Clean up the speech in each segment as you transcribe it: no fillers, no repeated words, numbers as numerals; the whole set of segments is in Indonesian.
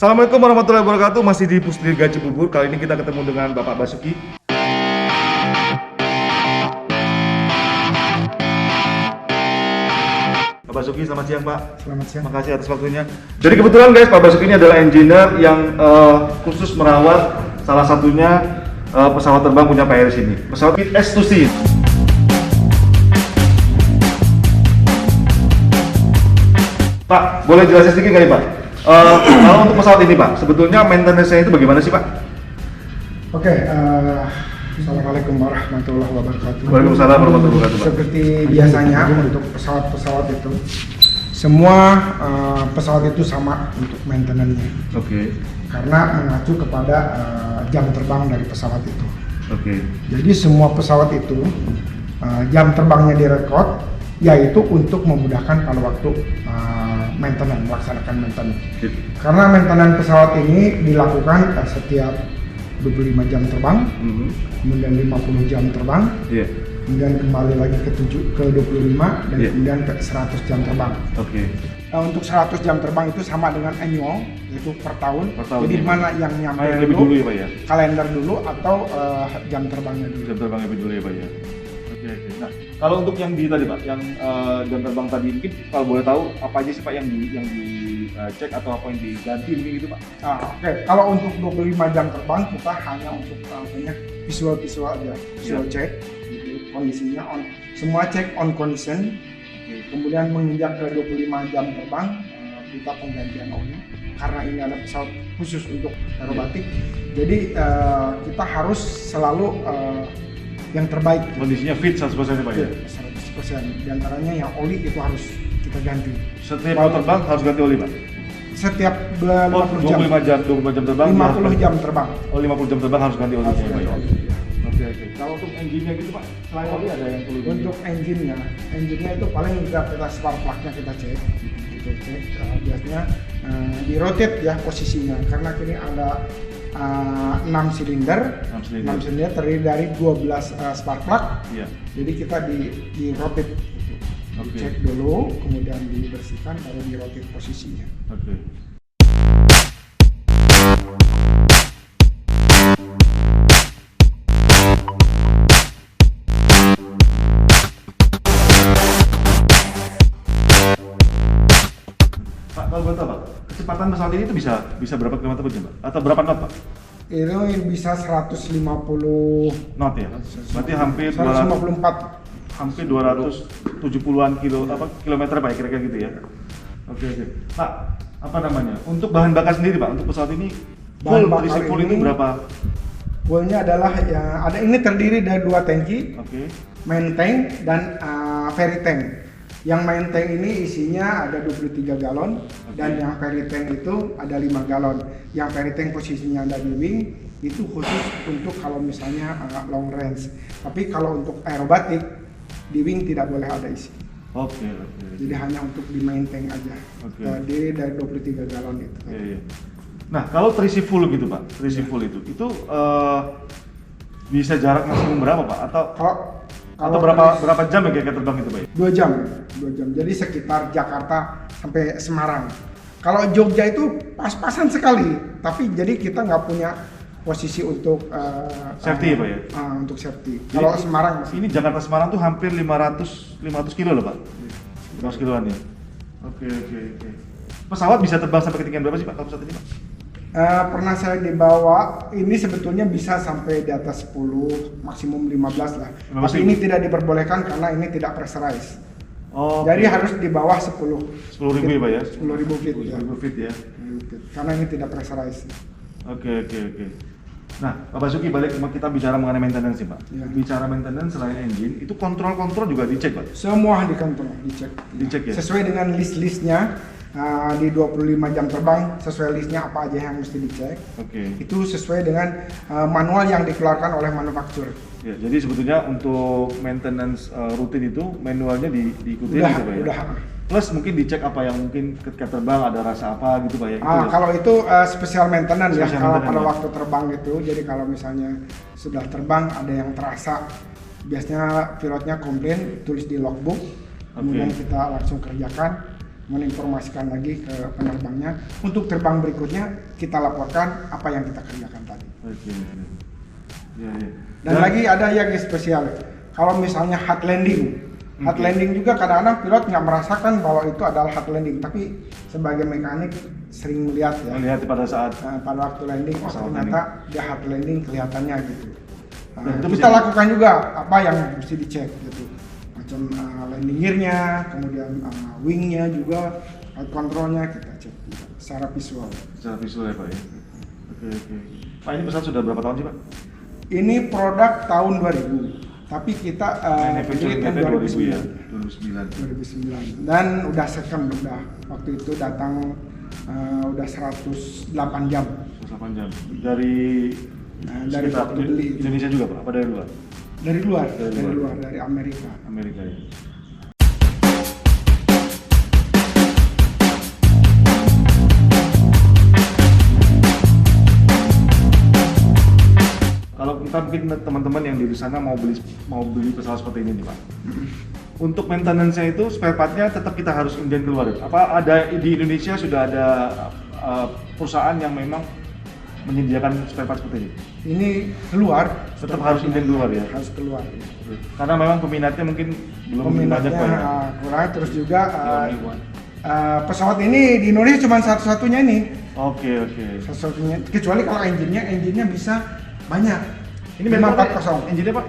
Assalamualaikum warahmatullahi wabarakatuh. Masih di Pusdirga Cibubur. Kali ini kita ketemu dengan Bapak Basuki. Pak Basuki, selamat siang Pak. Selamat siang. Makasih atas waktunya. Jadi kebetulan guys, Pak Basuki ini adalah engineer yang khusus merawat salah satunya pesawat terbang punya Pak Iris ini. Pesawat S2C. Pak, boleh jelasin sedikit kali Pak? Kalau untuk pesawat ini Pak, sebetulnya maintenance-nya itu bagaimana sih Pak? Oke, Assalamualaikum warahmatullahi wabarakatuh. Waalaikumsalam warahmatullahi wabarakatuh, Pak. Seperti biasanya untuk pesawat-pesawat itu, semua pesawat itu sama untuk maintenance-nya. Oke. Karena mengacu kepada jam terbang dari pesawat itu. Oke. Jadi semua pesawat itu jam terbangnya direkod, yaitu untuk memudahkan pada waktu melaksanakan maintenance. Karena maintenance pesawat ini dilakukan setiap 25 jam terbang, kemudian 50 jam terbang, kemudian kembali lagi ke 25 dan kemudian ke 100 jam terbang. Oke. Untuk 100 jam terbang itu sama dengan annual, yaitu per tahun. Jadi mana yang nyampe lebih dulu ya Pak ya? Kalender dulu atau jam terbangnya dulu. Jam terbangnya lebih dulu ya Pak ya? Oke. Nah, kalau untuk yang di tadi Pak, yang jam terbang tadi, mungkin kalau boleh tahu apa aja sih Pak yang dicek atau apa yang diganti mungkin gitu Pak? Oke. Kalau untuk 25 jam terbang kita hanya untuk punya visual aja, visual check, gitu, kondisinya on, semua cek on condition. Kemudian menginjak ke 25 jam terbang, kita penggantian oli karena ini ada pesawat khusus untuk aerobatik. Jadi kita harus selalu yang terbaik. Kondisinya fit 100% ya Pak ya? 100%. Di antaranya yang oli itu harus kita ganti. Setiap mau terbang harus ganti oli Pak? Setiap 50 jam. 25 jam terbang. 50 jam terbang. Oh 50 jam terbang harus ganti oli Harus ya Pak ganti ya? oli. Oke. Kalau untuk engine-nya gitu Pak, selain oli ada yang perlu Untuk engine-nya itu paling kita spark plug-nya kita cek. Kita cek biasanya di rotate ya posisinya karena kini ada 6 silinder terdiri dari 12 spark plug. Iya. Jadi kita di rotate gitu. Cek dulu, kemudian dibersihkan, baru di rotate posisinya. Oke. Pak, kalau boleh tahu Pak, kecepatan pesawat ini itu bisa berapa kilometer per jam Pak? Atau berapa knot Pak? Itu bisa 150 Knot ya? Berarti hampir 154. Hampir 270-an kilometer Pak, kira-kira gitu ya. Oke. Pak, apa namanya? Untuk bahan bakar sendiri Pak, untuk pesawat ini full itu berapa? Fullnya adalah ya ada ini terdiri dari 2 tangki. Main tank dan ferry tank. Yang main tank ini isinya ada 23 galon dan yang ferry tank itu ada 5 galon. Yang ferry tank posisinya ada di wing, itu khusus untuk kalau misalnya long range. Tapi kalau untuk aerobatik di wing tidak boleh ada isi. Oke. Jadi hanya untuk di main tank aja. Terdiri dari 23 galon itu. Iya. Nah, kalau terisi full gitu Pak, itu bisa jarak maksimum berapa Pak? Atau berapa jam ya kira-kira terbang itu Pak? 2 jam. Jadi sekitar Jakarta sampai Semarang. Kalau Jogja itu pas-pasan sekali, tapi jadi kita nggak punya posisi untuk safety ya Pak ya? Untuk safety. Kalau Semarang ini Jakarta Semarang tuh hampir 500 kilo loh Pak. 500 kiloan ya. Oke. Pesawat bisa terbang sampai ketinggian berapa sih Pak kalau pesawat ini Pak? Pernah saya dibawa, ini sebetulnya bisa sampai di atas 10, maksimum 15 lah. Tapi ini tidak diperbolehkan karena ini tidak pressurized. Jadi harus di bawah 10 ribu ya Pak ya? 10.000 feet. 10.000 feet ya? Karena ini tidak pressurized. Oke. Nah, Pak Basuki, balik kita bicara mengenai maintenance sih Pak. Ya. Bicara maintenance selain engine, itu kontrol juga dicek Pak? Semua dikontrol, dicek ya? Sesuai dengan list-listnya. Di 25 jam terbang sesuai listnya apa aja yang mesti dicek. Itu sesuai dengan manual yang dikeluarkan oleh manufaktur. Ya, jadi sebetulnya untuk maintenance rutin itu manualnya diikuti gitu Pak ya? Udah. Plus mungkin dicek apa yang mungkin ketika terbang ada rasa apa gitu Pak ya? Kalau itu special maintenance ya, kalau pada waktu terbang itu. Jadi kalau misalnya sudah terbang ada yang terasa, biasanya pilotnya komplain, tulis di logbook, kemudian kita langsung kerjakan. menginformasikan lagi ke penerbangnya. Untuk terbang berikutnya kita laporkan apa yang kita kerjakan tadi. Oke. Ya, ya. Dan lagi ada yang spesial. Kalau misalnya hard landing, hard landing juga kadang-kadang pilot nggak merasakan bahwa itu adalah hard landing, tapi sebagai mekanik sering melihat ya. Melihat pada saat Pada waktu landing, oh ternyata dia hard landing kelihatannya gitu. itu Kita lakukan juga apa yang mesti dicek gitu, macam landing gear-nya, kemudian wing-nya juga, flight control-nya kita cek juga secara visual. Secara visual ya Pak ya. Oke. Pak, ini pesawat sudah berapa tahun sih Pak? Ini produk tahun 2000, tapi kita beli kan 2000 ya. 2009 dan udah second, udah waktu itu datang udah 108 jam. 108 jam. Dari Dari sekitar waktu beli Indonesia juga Pak? Apa dari luar? dari luar, dari Amerika. Amerika ya. Kalau kita mungkin teman-teman yang di sana mau beli pesawat seperti ini nih Pak. Untuk maintenance-nya itu spare part-nya tetap kita harus inden keluar. Apa ada di Indonesia sudah ada perusahaan yang memang menyediakan spare part seperti ini? Ini keluar, Tetap harus inden keluar ya? harus keluar. Karena memang peminatnya mungkin belum banyak Pak ya? Kurang, terus juga pesawat ini di Indonesia cuma satu-satunya ini. Oke. Satu-satunya, kecuali kalau engine-nya bisa banyak. Ini memang 540 engine-nya Pak?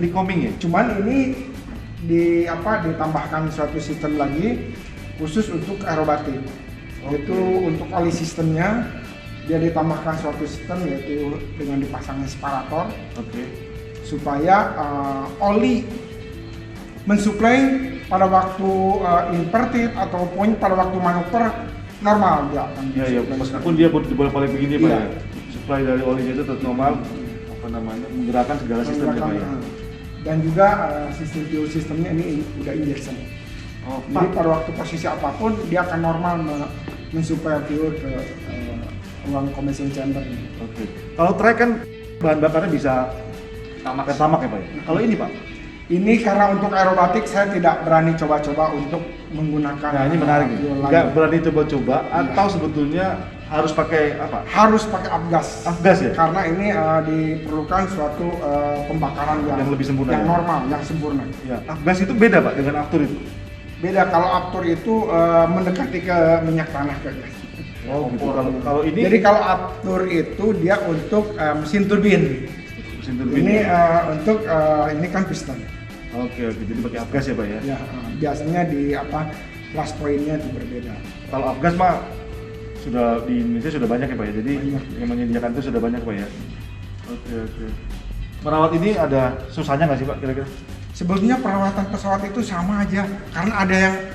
Lycoming ya? Cuman ini ditambahkan suatu sistem lagi khusus untuk aerobatik. Itu untuk oli sistemnya dia ditambahkan suatu sistem yaitu dengan dipasangnya separator supaya oli mensuplai pada waktu inverted ataupun pada waktu manuver normal dia akan Iya, meskipun dia bolak-balik begini Pak Iya. ya. Supply dari olinya itu tetap normal, menggerakkan segala sistemnya Pak ya. Dan juga sistem fuel sistemnya ini udah injection. Jadi pada waktu posisi apapun dia akan normal mensuplai fuel ke ruang combustion chamber ini. Oke. Kalau trek kan bahan bakarnya bisa tamak ya Pak ya. Kalau ini Pak? Ini karena untuk aerobatik saya tidak berani coba-coba untuk menggunakan. Nah ini menarik nih. fuel Nggak lain. berani coba-coba atau sebetulnya harus pakai apa? Harus pakai afgas. Afgas ya? Karena ini diperlukan suatu pembakaran yang lebih sempurna yang ya? normal, yang sempurna. Ya, afgas itu beda Pak dengan aftur itu. Beda kalau aftur itu mendekati ke minyak tanah ke gas. Oh gitu. Kalau ini Jadi kalau aftur itu dia untuk mesin turbin. mesin turbin. Ini ya? untuk ini kan piston. Oke. Jadi pakai afgas ya Pak ya? Ya, biasanya di plus pointnya itu berbeda. Kalau afgas mah sudah di Indonesia sudah banyak ya Pak ya. Jadi Banyak. yang menyediakan itu sudah banyak Pak ya. Oke. Merawat ini ada susahnya nggak sih Pak kira-kira? Sebetulnya perawatan pesawat itu sama aja, karena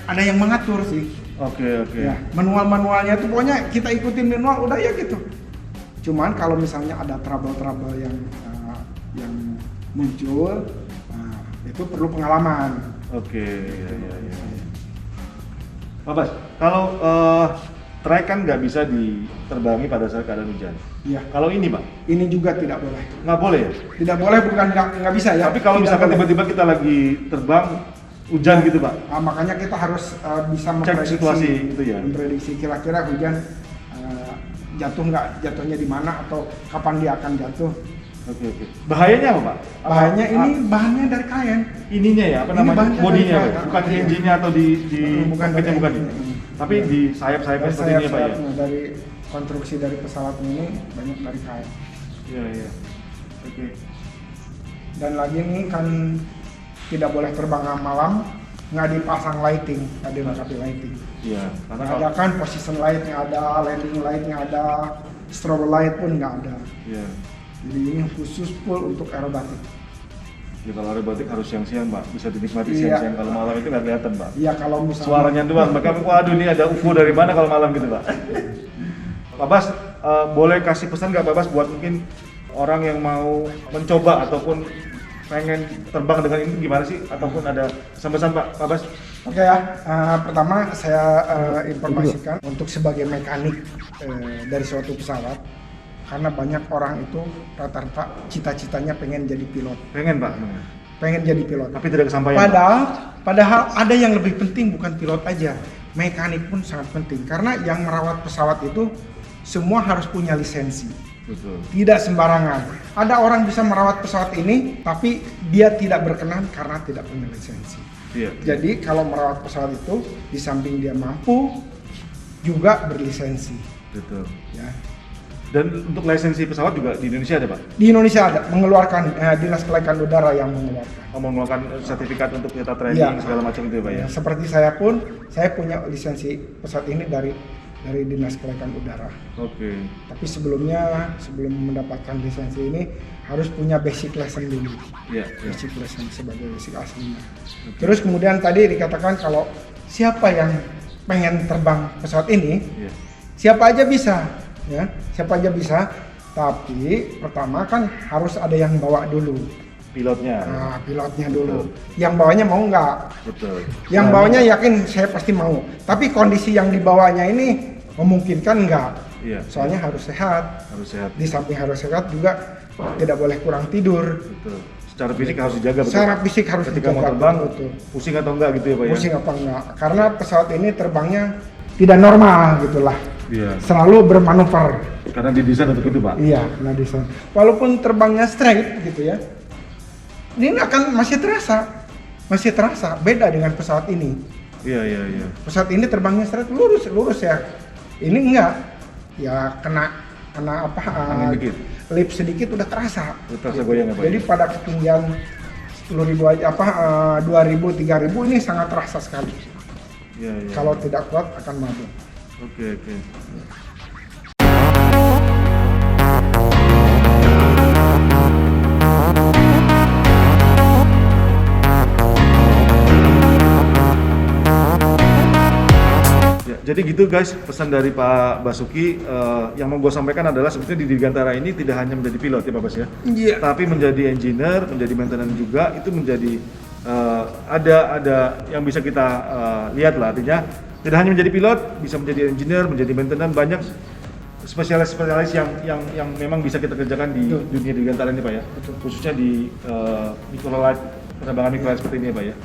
ada yang mengatur sih. Oke. Ya, manualnya itu pokoknya kita ikutin manual udah ya gitu. Cuman kalau misalnya ada trouble yang muncul, itu perlu pengalaman. Oke. Ya. Pak Bas, kalau trek kan nggak bisa diterbangi pada saat keadaan hujan. Iya. Kalau ini Pak, Ini juga tidak boleh. nggak boleh ya? Tidak boleh bukan nggak bisa ya. Tapi kalau Tidak misalkan boleh. tiba-tiba kita lagi terbang hujan gitu Pak, Makanya kita harus bisa cek memprediksi situasi itu ya. memprediksi kira-kira hujan jatuh nggak, jatuhnya di mana atau kapan dia akan jatuh. Oke. Bahayanya apa Pak? Bahannya ini bahannya dari kain. Ininya ya, apa Ini namanya? bahannya Bodinya dari Pak? kain. Bukan di Iya. engine-nya atau di Bukan cockpitnya, dari bukan ya? engine. Tapi di sayap-sayapnya Dari seperti ini ya Pak ya? sayap-sayapnya, dari konstruksi dari pesawat ini banyak dari kain. Iya. Oke. Dan lagi ini kan tidak boleh terbang malam, nggak dipasang lighting, nggak dilengkapi lighting. Iya, karena Nggak ada kan position light-nya ada, landing light-nya ada, strobe light pun nggak ada. Iya. Jadi ini khusus full untuk aerobatik. Ya kalau aerobatik harus siang-siang Pak, bisa dinikmati Iya. siang-siang. Kalau malam itu nggak kelihatan Pak. Iya kalau misalnya Suaranya doang, maka waduh ini ada UFO dari mana kalau malam gitu Pak. Pak Bas, boleh kasih pesan nggak Pak Bas buat mungkin orang yang mau mencoba ataupun pengen terbang dengan ini gimana sih? Ataupun ada pesan-pesan Pak Bas? Oke ya, pertama saya informasikan untuk sebagai mekanik dari suatu pesawat, karena banyak orang itu rata-rata cita-citanya pengen jadi pilot, Pengen Pak? pengen jadi pilot. Tapi tidak kesampaian Pak? Padahal ada yang lebih penting bukan pilot aja, mekanik pun sangat penting karena yang merawat pesawat itu semua harus punya lisensi. Betul. Tidak sembarangan. Ada orang bisa merawat pesawat ini tapi dia tidak berkenan karena tidak punya lisensi. Iya. Jadi kalau merawat pesawat itu di samping dia mampu juga berlisensi. Betul. Ya. Dan untuk lisensi pesawat juga di Indonesia ada, Pak? Di Indonesia ada mengeluarkan Dinas Kelaikan Udara yang mengeluarkan. Mengeluarkan sertifikat untuk kita training Iya. segala macam itu ya, Pak ya? Seperti saya pun, saya punya lisensi pesawat ini dari Dinas Kelaikan Udara. Oke. Tapi sebelum mendapatkan lisensi ini harus punya basic lesson dulu. Iya. Basic lesson sebagai basic aslinya. Terus kemudian tadi dikatakan kalau siapa yang pengen terbang pesawat ini, Iya. siapa aja bisa, ya, siapa aja bisa. Tapi pertama kan harus ada yang bawa dulu. Pilotnya. Nah, pilotnya dulu. Yang bawanya mau nggak? Betul. Yang bawanya yakin saya pasti mau. Tapi kondisi yang dibawanya ini memungkinkan nggak? Iya. Soalnya harus sehat. Harus sehat. Di samping harus sehat juga tidak boleh kurang tidur. Betul. Secara fisik harus dijaga, betul. Secara fisik harus Ketika mau dijaga, terbang, betul. pusing atau enggak gitu ya, Pak ya? Pusing apa enggak? Karena pesawat ini terbangnya tidak normal gitulah. Iya. Selalu bermanuver. Karena didesain untuk itu, Pak. Iya, nah desain. Walaupun terbangnya straight gitu ya, ini akan masih terasa beda dengan pesawat ini. Iya. Pesawat ini terbangnya straight lurus ya. Ini enggak, ya kena apa? Angin dikit. Lip sedikit udah terasa. Udah terasa goyang ya, Pak? Jadi pada ketinggian 10.000 aja 2.000 3.000 ini sangat terasa sekali. Iya. Kalau tidak kuat akan mabuk. Oke. Jadi gitu guys, pesan dari Pak Basuki yang mau gue sampaikan adalah sebetulnya di Dirgantara ini tidak hanya menjadi pilot ya Pak Bas ya, Iya. tapi menjadi engineer, menjadi maintenance juga, itu menjadi ada yang bisa kita lihat lah, artinya tidak hanya menjadi pilot, bisa menjadi engineer, menjadi maintenance, banyak spesialis yang memang bisa kita kerjakan di dunia Dirgantara ini Pak ya, khususnya di microlight, penerbangan microlight seperti ini ya Pak ya.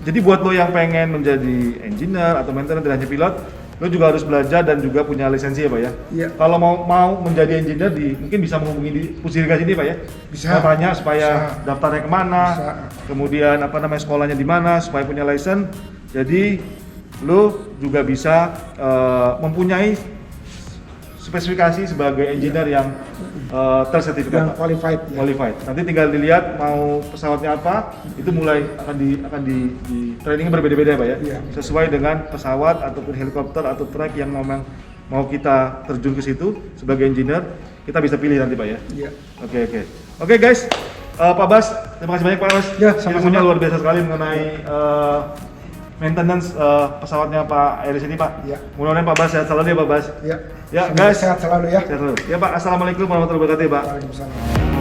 Jadi buat lo yang pengen menjadi engineer atau maintenance tidak hanya pilot, lo juga harus belajar dan juga punya lisensi ya Pak ya. Iya. Kalau mau menjadi engineer mungkin bisa menghubungi di Pusdirga sini Pak ya. Bisa. Tanya supaya Bisa. daftarnya kemana, Bisa. kemudian sekolahnya di mana supaya punya license. Jadi lo juga bisa mempunyai spesifikasi sebagai engineer yang tersertifikat, Yang qualified. Ya. qualified. Nanti tinggal dilihat mau pesawatnya apa, itu mulai akan di trainingnya berbeda-beda Pak ya. Iya. Sesuai dengan pesawat ataupun helikopter atau truk yang memang mau kita terjun ke situ sebagai engineer, kita bisa pilih nanti Pak ya. Iya. Oke guys, Pak Bas, terima kasih banyak Pak Bas. Ya, sama-sama. Ilmunya luar biasa sekali mengenai maintenance pesawatnya Pak Eris ini Pak. Iya. Mudah-mudahan Pak Bas sehat selalu ya Pak Bas. Iya. Ya Semoga guys, sehat selalu ya. sehat selalu. Ya Pak, assalamualaikum warahmatullahi wabarakatuh ya Pak. Waalaikumsalam.